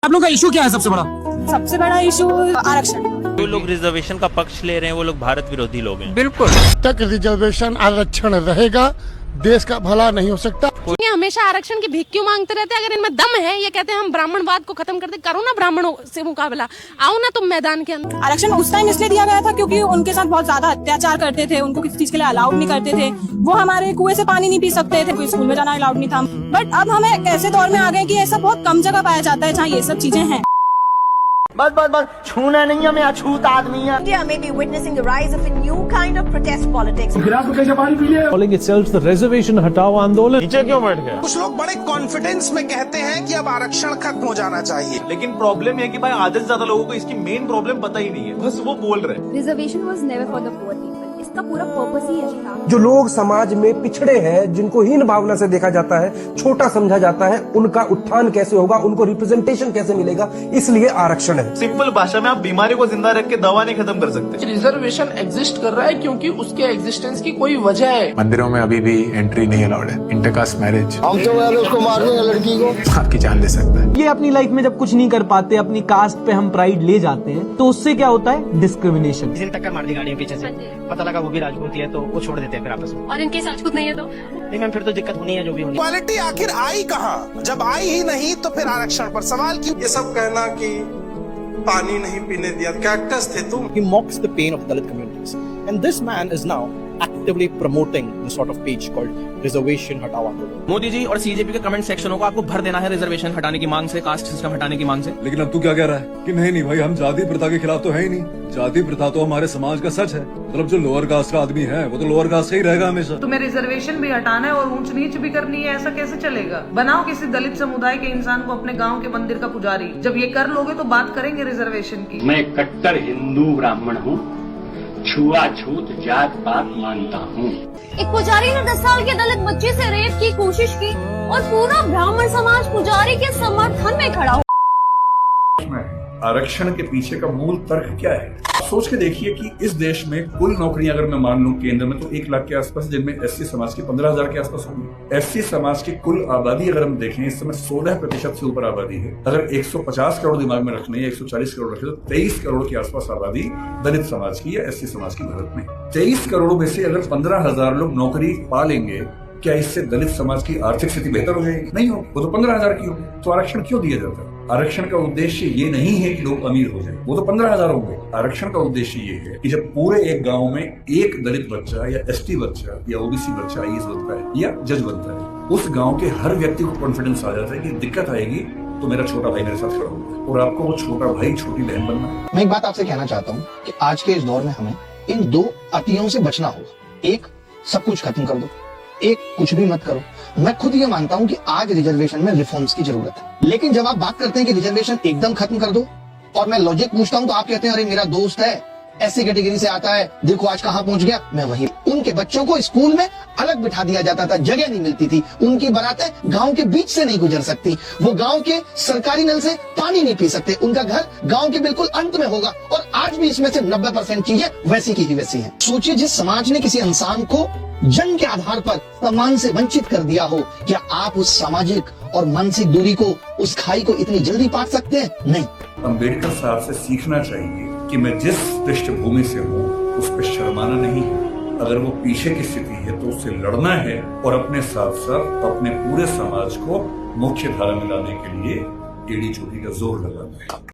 आप लोग का इशू क्या है सबसे बड़ा? सबसे बड़ा इशू आरक्षण। जो लोग रिजर्वेशन का पक्ष ले रहे हैं वो लोग भारत विरोधी लोग हैं। बिल्कुल। तक रिजर्वेशन आरक्षण रहेगा देश का भला नहीं हो सकता। ये हमेशा आरक्षण की भीख क्यों मांगते रहते हैं? अगर इनमें दम है, ये कहते हैं हम ब्राह्मणवाद को खत्म कर दे, करो ना ब्राह्मणों से मुकाबला, आओ ना तुम मैदान के अंदर। आरक्षण उस टाइम इसलिए दिया गया था क्योंकि उनके साथ बहुत ज्यादा अत्याचार करते थे, उनको किसी चीज के लिए अलाउड नहीं करते थे, वो हमारे कुएं से पानी नहीं पी सकते थे, कोई स्कूल में जाना अलाउड नहीं था। बट अब हमें ऐसे दौर में आ गए कि ये सब बहुत कम जगह पाया जाता है जहाँ ये सब चीजें हैं। बस बस बस छूना नहीं है, मैं अछूत आदमी है। India may be witnessing the rise of a new kind of protest politics. Calling itself the reservation हटाओ आंदोलन। नीचे क्यों बैठ गए? कुछ लोग बड़े कॉन्फिडेंस में कहते हैं कि अब आरक्षण खत्म हो जाना चाहिए, लेकिन प्रॉब्लम है कि भाई आधे से ज्यादा लोगों को इसकी मेन प्रॉब्लम पता ही नहीं है, बस वो बोल रहे हैं। Reservation was never for the poor people. इसका पूरा पर्पस ही यही था। जो लोग समाज में पिछड़े हैं, जिनको हीन भावना से देखा जाता है, छोटा समझा जाता है, उनका उत्थान कैसे होगा, उनको रिप्रेजेंटेशन कैसे मिलेगा, इसलिए आरक्षण है। सिंपल भाषा में आप बीमारी को जिंदा रख के दवा नहीं खत्म कर सकते। रिजर्वेशन एग्जिस्ट कर रहा है क्योंकि उसके एग्जिस्टेंस की कोई वजह है। मंदिरों में अभी भी एंट्री नहीं अलाउड है। इंटरकास्ट मैरिज, हम तो उसको मार देंगे लड़की को, आपकी जान ले सकता है। ये अपनी लाइफ में जब कुछ नहीं कर पाते, अपनी कास्ट पे हम प्राइड ले जाते हैं, तो उससे क्या होता है? डिस्क्रिमिनेशन। किसी ने टक्कर मार दी गाड़ी पीछे से, पता लगा वो भी राजपूत है तो वो छोड़ देते हैं फिर आपस में। और इनके राजपूत नहीं है तो नहीं मैम, फिर तो दिक्कत होनी है जो भी होनी। क्वालिटी आखिर आई कहाँ? जब आई ही नहीं तो फिर आरक्षण पर सवाल क्यों? ये सब कहना कि पानी नहीं पीने दिया, कैक्टस थे तुम। He mocks the pain of Dalit communities, and this man is now actively promoting the sort of page called reservation हटाओ आंदोलन। मोदी जी और सीजेपी के कमेंट सेक्शनों को आपको भर देना है रिजर्वेशन हटाने की मांग से, कास्ट सिस्टम हटाने की मांग से। लेकिन अब तू क्या कह रहा है कि नहीं भाई, हम जाति प्रथा के खिलाफ तो है ही नहीं। जाति प्रथा तो हमारे समाज का सच है। मतलब जो लोअर कास्ट का आदमी है वो तो लोअर कास्ट से ही रहेगा हमेशा। तुम्हें रिजर्वेशन भी हटाना है और ऊंच नीच भी करनी है, ऐसा कैसे चलेगा? बनाओ किसी दलित समुदाय के इंसान को अपने गाँव के मंदिर का पुजारी। जब ये कर लोगे तो बात करेंगे रिजर्वेशन की। मैं कट्टर हिंदू ब्राह्मण हूँ, छुआछूत जात पात मानता हूँ। एक पुजारी ने 10 साल के दलित बच्चे से रेप की कोशिश की और पूरा ब्राह्मण समाज पुजारी के समर्थन में खड़ा हो। आरक्षण के पीछे का मूल तर्क क्या है? सोच के देखिए कि इस देश में कुल नौकरियां अगर मैं मान लूं केंद्र में तो 1 लाख के आसपास, जिनमें एससी समाज की 15,000 के आसपास होंगी। एससी समाज की कुल आबादी अगर हम देखें इस समय 16% से ऊपर आबादी है। अगर 150 करोड़ दिमाग में रखने या 140 करोड़ रखे तो 23 करोड़ के आसपास आबादी दलित समाज की या एससी समाज की भारत में। 23 करोड़ में से अगर 15,000 लोग नौकरी पा लेंगे, क्या इससे दलित समाज की आर्थिक स्थिति बेहतर हो जाएगी? नहीं हो, वो तो 15,000 की होगी। तो आरक्षण क्यों दिया जाता है? आरक्षण का उद्देश्य ये नहीं है कि लोग अमीर हो जाएं, वो तो 15,000 होंगे। आरक्षण का उद्देश्य ये है कि जब पूरे एक गांव में एक दलित बच्चा या एसटी बच्चा या ओबीसी बच्चा आईएएस बनता है या जज बनता है, उस गांव के हर व्यक्ति को कॉन्फिडेंस आ जाता है कि दिक्कत आएगी तो मेरा छोटा भाई मेरे साथ खड़ा होगा और आपको वो छोटा भाई छोटी बहन बनना है। मैं एक बात आपसे कहना चाहता हूँ कि आज के इस दौर में हमें इन 2 अतियों से बचना होगा। एक, सब कुछ खत्म कर दो, एक, कुछ भी मत करो। मैं खुद ये मानता हूँ कि आज रिजर्वेशन में रिफॉर्म्स की जरूरत है, लेकिन जब आप बात करते हैं कि रिजर्वेशन एकदम खत्म कर दो और मैं लॉजिक पूछता हूँ तो आप कहते हैं अरे मेरा दोस्त है ऐसी कैटेगरी से आता है, देखो आज कहाँ पहुंच गया। मैं वही, उनके बच्चों को स्कूल में अलग बिठा दिया जाता था, जगह नहीं मिलती थी, उनकी बारातें गांव के बीच से नहीं गुजर सकती, वो गांव के सरकारी नल से पानी नहीं पी सकते, उनका घर गांव के बिल्कुल अंत में होगा और आज भी इसमें से 90% चीजें वैसी की ही वैसी हैं। सोचिए, जिस समाज ने किसी इंसान को जन्म के आधार पर सम्मान से वंचित कर दिया हो, क्या आप उस सामाजिक और मानसिक दूरी को, उस खाई को इतनी जल्दी पाट सकते हैं? नहीं। अम्बेडकर साहब से सीखना चाहिए कि मैं जिस पृष्ठभूमि से हूँ उस पर शर्माना नहीं है। अगर वो पीछे की स्थिति है तो उससे लड़ना है और अपने साथ साथ अपने पूरे समाज को मुख्य धारा में लाने के लिए एड़ी चोटी का जोर लगाना है।